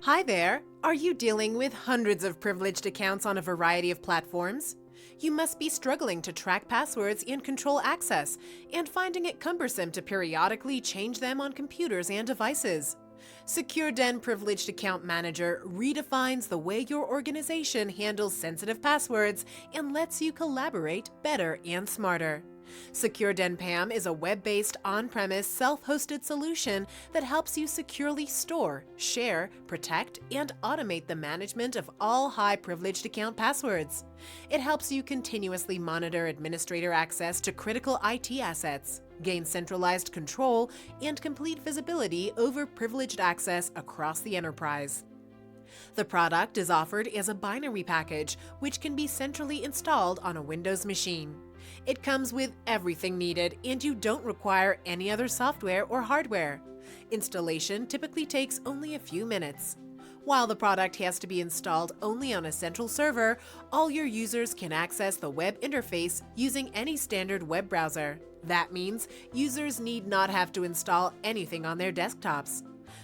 Hi there! Are you dealing with hundreds of privileged accounts on a variety of platforms? You must be struggling to track passwords and control access, and finding it cumbersome to periodically change them on computers and devices. Securden Privileged Account Manager redefines the way your organization handles sensitive passwords and lets you collaborate better and smarter. Securden PAM is a web-based, on-premise, self-hosted solution that helps you securely store, share, protect, and automate the management of all high-privileged account passwords. It helps you continuously monitor administrator access to critical IT assets, gain centralized control, and complete visibility over privileged access across the enterprise. The product is offered as a binary package, which can be centrally installed on a Windows machine. It comes with everything needed, and you don't require any other software or hardware. Installation typically takes only a few minutes. While the product has to be installed only on a central server, all your users can access the web interface using any standard web browser. That means users need not have to install anything on their desktops.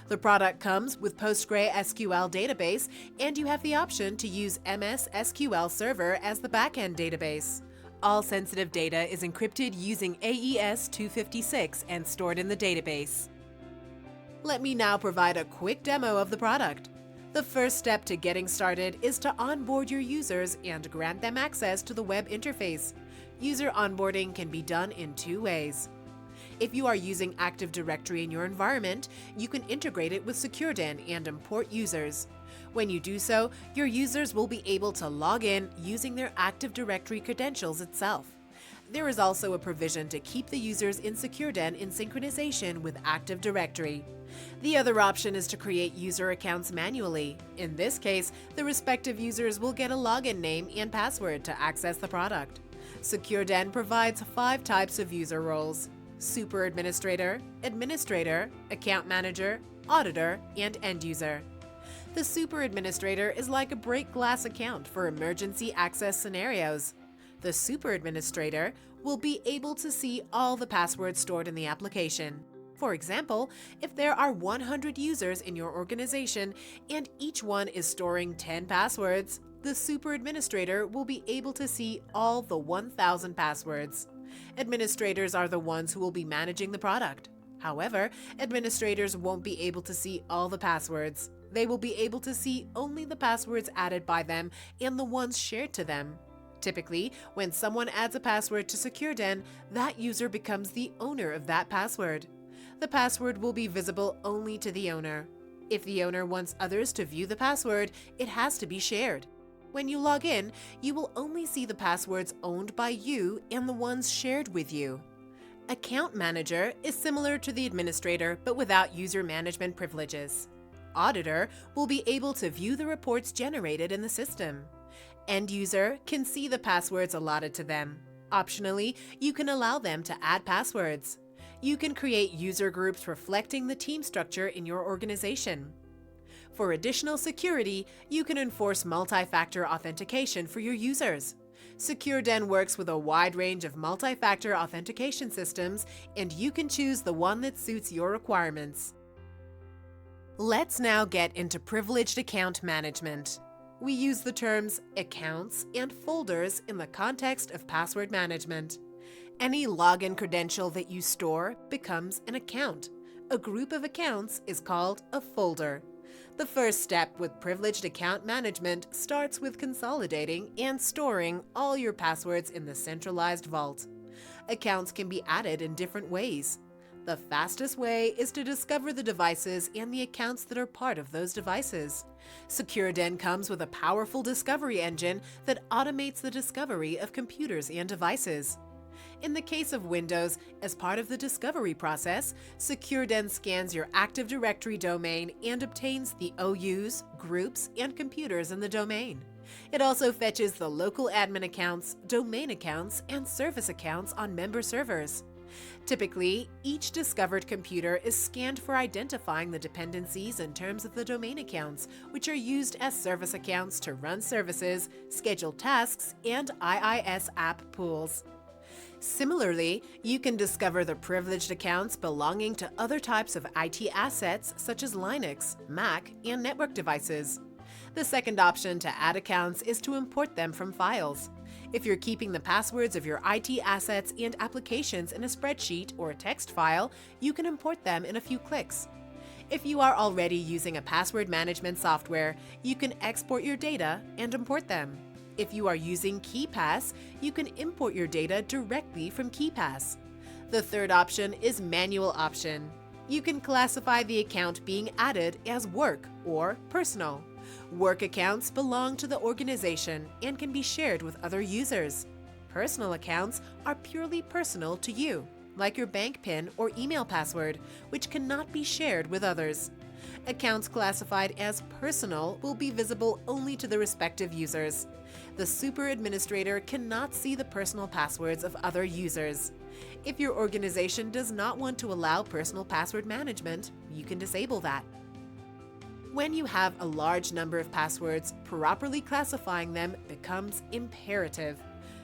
The product comes with PostgreSQL database, and you have the option to use MS SQL Server as the backend database. All sensitive data is encrypted using AES 256 and stored in the database. Let me now provide a quick demo of the product. The first step to getting started is to onboard your users and grant them access to the web interface. User onboarding can be done in two ways. If you are using Active Directory in your environment, you can integrate it with Securden and import users. When you do so, your users will be able to log in using their Active Directory credentials itself. There is also a provision to keep the users in Securden in synchronization with Active Directory. The other option is to create user accounts manually. In this case, the respective users will get a login name and password to access the product. Securden provides 5 types of user roles: Super Administrator, Administrator, Account Manager, Auditor, and End User. The Super Administrator is like a break glass account for emergency access scenarios. The Super Administrator will be able to see all the passwords stored in the application. For example, if there are 100 users in your organization and each one is storing 10 passwords, the Super Administrator will be able to see all the 1,000 passwords. Administrators are the ones who will be managing the product. However, administrators won't be able to see all the passwords. They will be able to see only the passwords added by them and the ones shared to them. Typically, when someone adds a password to Securden, that user becomes the owner of that password. The password will be visible only to the owner. If the owner wants others to view the password, it has to be shared. When you log in, you will only see the passwords owned by you and the ones shared with you. Account Manager is similar to the administrator but without user management privileges. Auditor will be able to view the reports generated in the system. End User can see the passwords allotted to them. Optionally, you can allow them to add passwords. You can create user groups reflecting the team structure in your organization. For additional security, you can enforce multi-factor authentication for your users. Securden works with a wide range of multi-factor authentication systems, and you can choose the one that suits your requirements. Let's now get into privileged account management. We use the terms accounts and folders in the context of password management. Any login credential that you store becomes an account. A group of accounts is called a folder. The first step with privileged account management starts with consolidating and storing all your passwords in the centralized vault. Accounts can be added in different ways. The fastest way is to discover the devices and the accounts that are part of those devices. Securden comes with a powerful discovery engine that automates the discovery of computers and devices. In the case of Windows, as part of the discovery process, Securden scans your Active Directory domain and obtains the OUs, groups, and computers in the domain. It also fetches the local admin accounts, domain accounts, and service accounts on member servers. Typically, each discovered computer is scanned for identifying the dependencies in terms of the domain accounts, which are used as service accounts to run services, schedule tasks, and IIS app pools. Similarly, you can discover the privileged accounts belonging to other types of IT assets such as Linux, Mac, and network devices. The second option to add accounts is to import them from files. If you're keeping the passwords of your IT assets and applications in a spreadsheet or a text file, you can import them in a few clicks. If you are already using a password management software, you can export your data and import them. If you are using KeePass, you can import your data directly from KeePass. The third option is manual option. You can classify the account being added as work or personal. Work accounts belong to the organization and can be shared with other users. Personal accounts are purely personal to you, like your bank PIN or email password, which cannot be shared with others. Accounts classified as personal will be visible only to the respective users. The super administrator cannot see the personal passwords of other users. If your organization does not want to allow personal password management, you can disable that. When you have a large number of passwords, properly classifying them becomes imperative.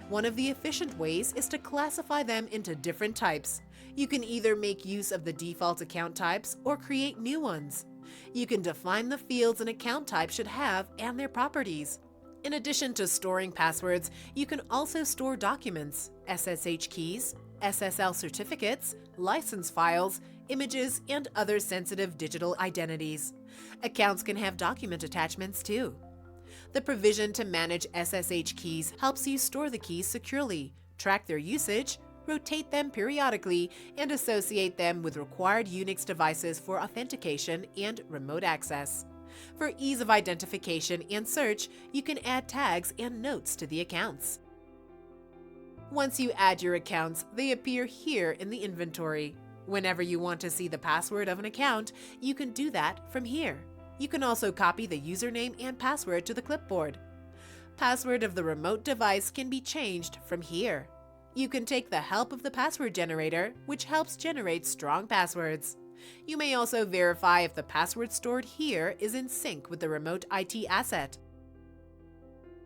One of the efficient ways is to classify them into different types. You can either make use of the default account types or create new ones. You can define the fields an account type should have and their properties. In addition to storing passwords, you can also store documents, SSH keys, SSL certificates, license files, images, and other sensitive digital identities. Accounts can have document attachments too. The provision to manage SSH keys helps you store the keys securely, track their usage, rotate them periodically, and associate them with required Unix devices for authentication and remote access. For ease of identification and search, you can add tags and notes to the accounts. Once you add your accounts, they appear here in the inventory. Whenever you want to see the password of an account, you can do that from here. You can also copy the username and password to the clipboard. Password of the remote device can be changed from here. You can take the help of the password generator, which helps generate strong passwords. You may also verify if the password stored here is in sync with the remote IT asset.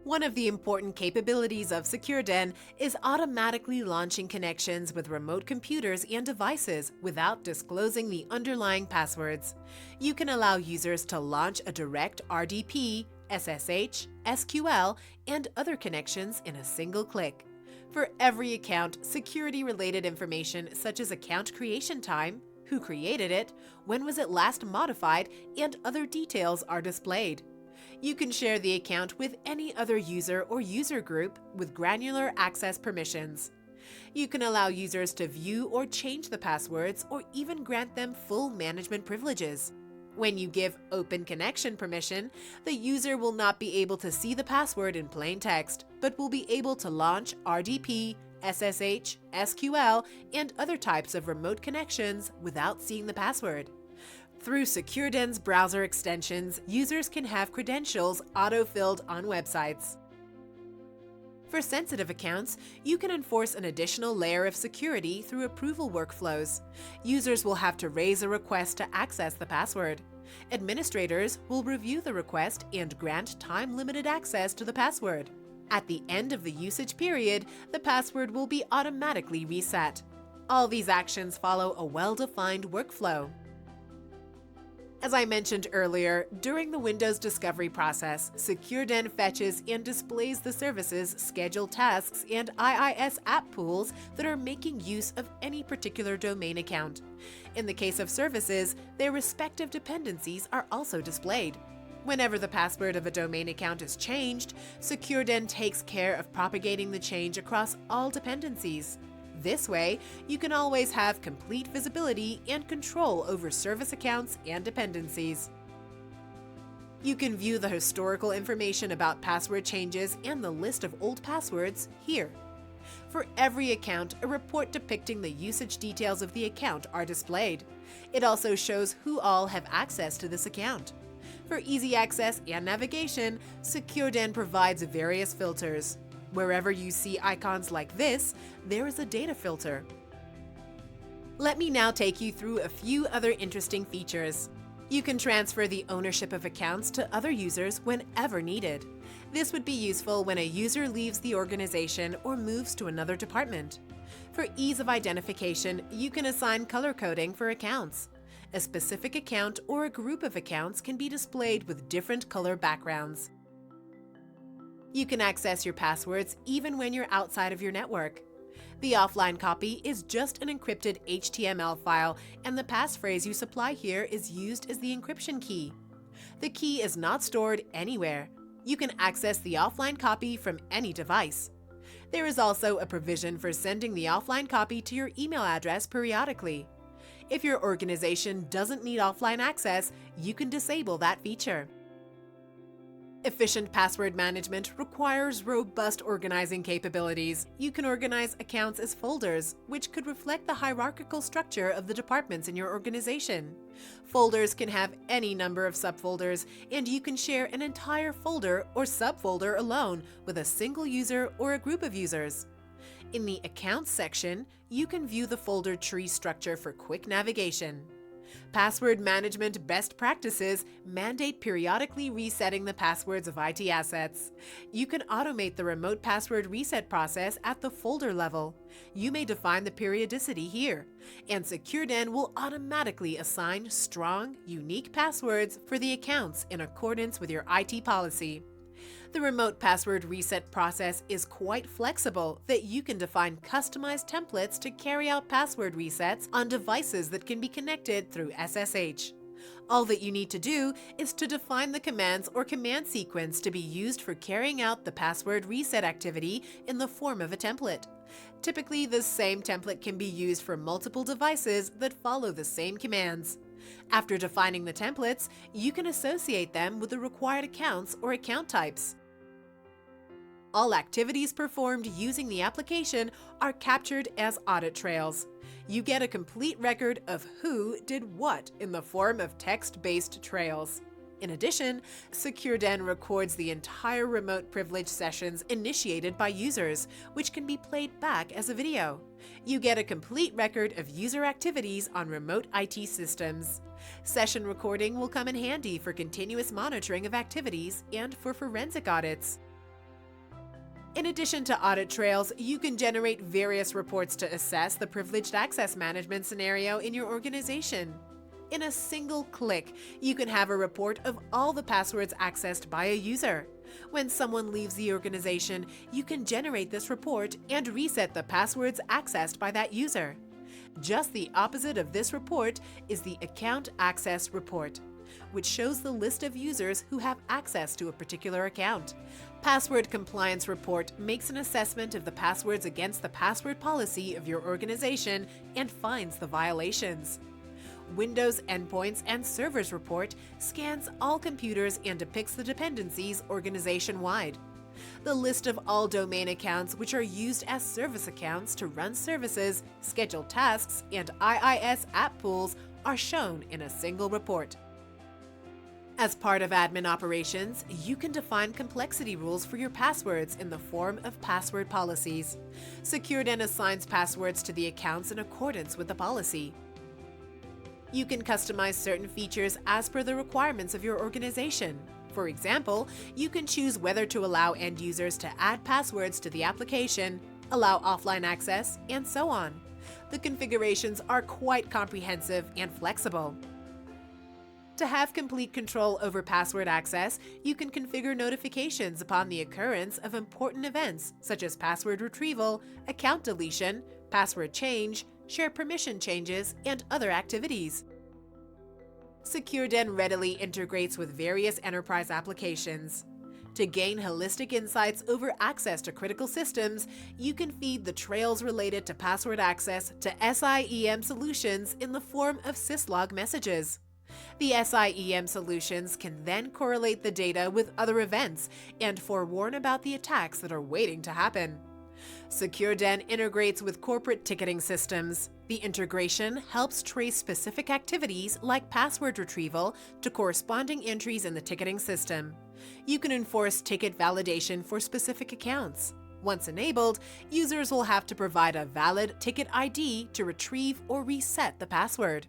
One of the important capabilities of Securden is automatically launching connections with remote computers and devices without disclosing the underlying passwords. You can allow users to launch a direct RDP, SSH, SQL, and other connections in a single click. For every account, security-related information such as account creation time, who created it, when was it last modified, and other details are displayed. You can share the account with any other user or user group with granular access permissions. You can allow users to view or change the passwords or even grant them full management privileges. When you give open connection permission, the user will not be able to see the password in plain text, but will be able to launch RDP, SSH, SQL, and other types of remote connections without seeing the password. Through Securden's browser extensions, users can have credentials auto-filled on websites. For sensitive accounts, you can enforce an additional layer of security through approval workflows. Users will have to raise a request to access the password. Administrators will review the request and grant time-limited access to the password. At the end of the usage period, the password will be automatically reset. All these actions follow a well-defined workflow. As I mentioned earlier, during the Windows discovery process, Securden fetches and displays the services, scheduled tasks, and IIS app pools that are making use of any particular domain account. In the case of services, their respective dependencies are also displayed. Whenever the password of a domain account is changed, Securden takes care of propagating the change across all dependencies. This way, you can always have complete visibility and control over service accounts and dependencies. You can view the historical information about password changes and the list of old passwords here. For every account, a report depicting the usage details of the account are displayed. It also shows who all have access to this account. For easy access and navigation, Securden provides various filters. Wherever you see icons like this, there is a data filter. Let me now take you through a few other interesting features. You can transfer the ownership of accounts to other users whenever needed. This would be useful when a user leaves the organization or moves to another department. For ease of identification, you can assign color coding for accounts. A specific account or a group of accounts can be displayed with different color backgrounds. You can access your passwords even when you're outside of your network. The offline copy is just an encrypted HTML file, and the passphrase you supply here is used as the encryption key. The key is not stored anywhere. You can access the offline copy from any device. There is also a provision for sending the offline copy to your email address periodically. If your organization doesn't need offline access, you can disable that feature. Efficient password management requires robust organizing capabilities. You can organize accounts as folders, which could reflect the hierarchical structure of the departments in your organization. Folders can have any number of subfolders, and you can share an entire folder or subfolder alone with a single user or a group of users. In the Accounts section, you can view the folder tree structure for quick navigation. Password management best practices mandate periodically resetting the passwords of IT assets. You can automate the remote password reset process at the folder level. You may define the periodicity here, and Securden will automatically assign strong, unique passwords for the accounts in accordance with your IT policy. The remote password reset process is quite flexible that you can define customized templates to carry out password resets on devices that can be connected through SSH. All that you need to do is to define the commands or command sequence to be used for carrying out the password reset activity in the form of a template. Typically, the same template can be used for multiple devices that follow the same commands. After defining the templates, you can associate them with the required accounts or account types. All activities performed using the application are captured as audit trails. You get a complete record of who did what in the form of text-based trails. In addition, Securden records the entire remote privilege sessions initiated by users, which can be played back as a video. You get a complete record of user activities on remote IT systems. Session recording will come in handy for continuous monitoring of activities and for forensic audits. In addition to audit trails, you can generate various reports to assess the privileged access management scenario in your organization. In a single click, you can have a report of all the passwords accessed by a user. When someone leaves the organization, you can generate this report and reset the passwords accessed by that user. Just the opposite of this report is the Account Access Report, which shows the list of users who have access to a particular account. Password Compliance Report makes an assessment of the passwords against the password policy of your organization and finds the violations. Windows Endpoints and Servers Report scans all computers and depicts the dependencies organization-wide. The list of all domain accounts which are used as service accounts to run services, schedule tasks, and IIS app pools are shown in a single report. As part of admin operations, you can define complexity rules for your passwords in the form of password policies. Securden assigns passwords to the accounts in accordance with the policy. You can customize certain features as per the requirements of your organization. For example, you can choose whether to allow end users to add passwords to the application, allow offline access, and so on. The configurations are quite comprehensive and flexible. To have complete control over password access, you can configure notifications upon the occurrence of important events such as password retrieval, account deletion, password change, share permission changes, and other activities. Securden readily integrates with various enterprise applications. To gain holistic insights over access to critical systems, you can feed the trails related to password access to SIEM solutions in the form of syslog messages. The SIEM solutions can then correlate the data with other events and forewarn about the attacks that are waiting to happen. Securden integrates with corporate ticketing systems. The integration helps trace specific activities like password retrieval to corresponding entries in the ticketing system. You can enforce ticket validation for specific accounts. Once enabled, users will have to provide a valid ticket ID to retrieve or reset the password.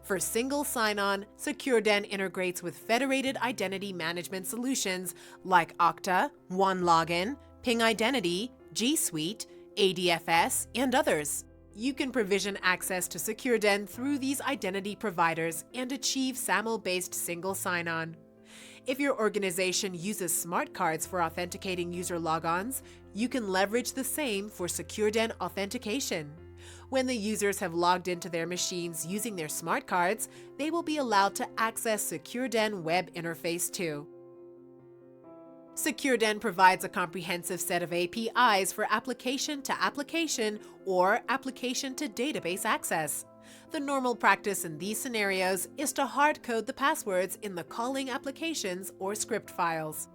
For single sign-on, Securden integrates with federated identity management solutions like Okta, OneLogin, Ping Identity, G Suite, ADFS, and others. You can provision access to Securden through these identity providers and achieve SAML-based single sign-on. If your organization uses smart cards for authenticating user logons, you can leverage the same for Securden authentication. When the users have logged into their machines using their smart cards, they will be allowed to access Securden web interface too. Securden provides a comprehensive set of APIs for application-to-application or application-to-database access. The normal practice in these scenarios is to hard-code the passwords in the calling applications or script files.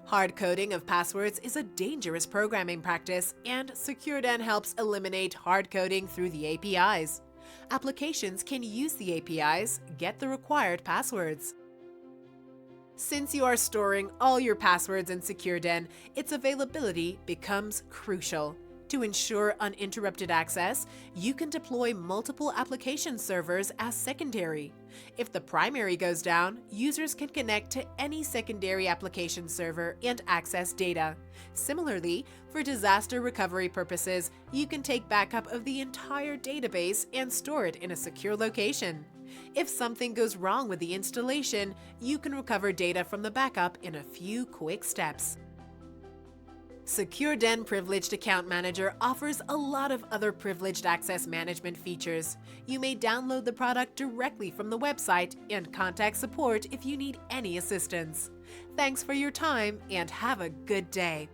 Hard-coding of passwords is a dangerous programming practice, and Securden helps eliminate hard-coding through the APIs. Applications can use the APIs, get the required passwords. Since you are storing all your passwords in Securden, its availability becomes crucial. To ensure uninterrupted access, you can deploy multiple application servers as secondary. If the primary goes down, users can connect to any secondary application server and access data. Similarly, for disaster recovery purposes, you can take backup of the entire database and store it in a secure location. If something goes wrong with the installation, you can recover data from the backup in a few quick steps. Securden Privileged Account Manager offers a lot of other privileged access management features. You may download the product directly from the website and contact support if you need any assistance. Thanks for your time and have a good day.